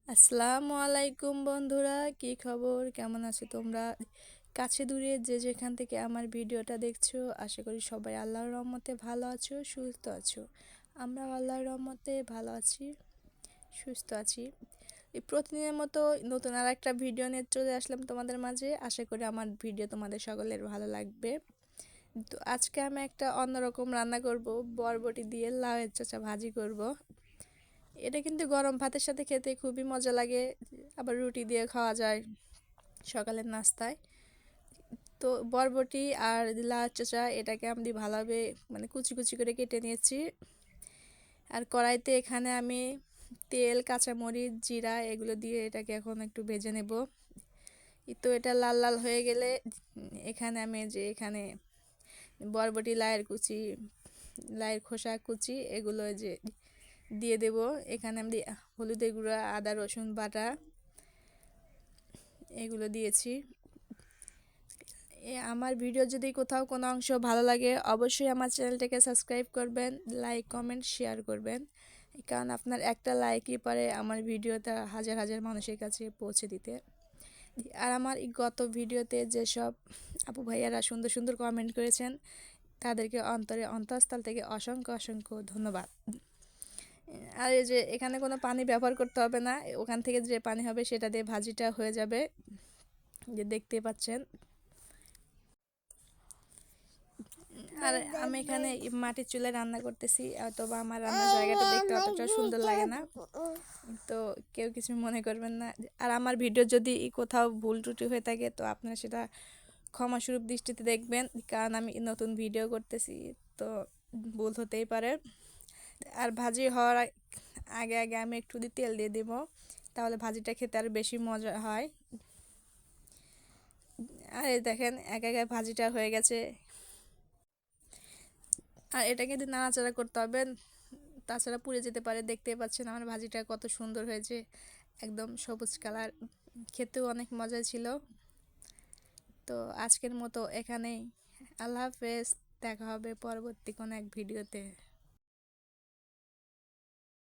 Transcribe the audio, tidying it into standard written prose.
আসসালামু আলাইকুম বন্ধুরা, কি খবর? কেমন আছো তোমরা? কাছে দূরে যে যেখান থেকে আমার ভিডিওটা দেখছো, আশা করি সবাই আল্লাহর রহমতে ভালো আছো, সুস্থ আছো। আমরা আল্লাহর রহমতে ভালো আছি, সুস্থ আছি। এই প্রতিদিনের মতো নতুন আর একটা ভিডিও নিয়ে চলে আসলাম তোমাদের মাঝে। আশা করি আমার ভিডিও তোমাদের সকলের ভালো লাগবে। তো আজকে আমি একটা অন্যরকম রান্না করব, বরবটি দিয়ে লাউয়ের চাচা ভাজি করব। এটা কিন্তু গরম ভাতের সাথে খেতে খুবই মজা লাগে, আবার রুটি দিয়ে খাওয়া যায় সকালের নাস্তায়। তো বরবটি আর লাউ চাচা এটাকে আমি ভালোভাবে কুচি কুচি করে কেটে নিয়েছি। আর কড়াইতে এখানে আমি তেল, কাঁচামরিচ, জিরা এগুলো দিয়ে এটাকে এখন একটু ভেজে নেব। তো এটা লাল লাল হয়ে গেলে এখানে আমি এখানে বরবটি, লাউয়ের কুচি, লাউয়ের খোসা কুচি এগুলো দিয়ে দেব। এখানে আমি হলুদের গুঁড়া, আদা রসুন বাটা এগুলো দিয়েছি। আমার ভিডিও যদি কোথাও কোনো অংশ ভালো লাগে, অবশ্যই আমার চ্যানেলটাকে সাবস্ক্রাইব করবেন, লাইক কমেন্ট শেয়ার করবেন। কারণ আপনার একটা লাইকই পারে আমার ভিডিওটা হাজার হাজার মানুষের কাছে পৌঁছে দিতে। আর আমার গত ভিডিওতে যেসব আপু ভাইয়ারা সুন্দর সুন্দর কমেন্ট করেছেন, তাদেরকে অন্তঃস্থল থেকে অসংখ্য অসংখ্য ধন্যবাদ। আর এই যে এখানে কোনো পানি ব্যবহার করতে হবে না, ওখান থেকে যে পানি হবে সেটা দিয়ে ভাজিটা হয়ে যাবে, যে দেখতে পাচ্ছেন। আর আমি এখানে মাটির চুলায় রান্না করতেছি, অথবা আমার রান্নার জায়গাটা দেখতে অতটা সুন্দর লাগে না, তো কেউ কিছু মনে করবেন না। আর আমার ভিডিও যদি কোথাও ভুল ত্রুটি হয়ে থাকে, তো আপনারা সেটা ক্ষমাস্বরূপ দৃষ্টিতে দেখবেন, কারণ আমি নতুন ভিডিও করতেছি, তো ভুল হতেই পারে। আর ভাজি হওয়ার আগে আগে আমি একটু তেল দিয়ে দেবো, তাহলে ভাজিটা খেতে আর বেশি মজা হয়। আর এই দেখেন এক এক ভাজিটা হয়ে গেছে। আর এটা কিন্তু নাড়াচাড়া করতে হবে, তাছাড়া পুড়ে যেতে পারে। দেখতেই পাচ্ছেন আমার ভাজিটা কত সুন্দর হয়েছে, একদম সবুজ কালার, খেতেও অনেক মজা ছিল। তো আজকের মতো এখানেই, আল্লাহ হাফেজ, দেখা হবে পরবর্তী কোনো এক ভিডিওতে।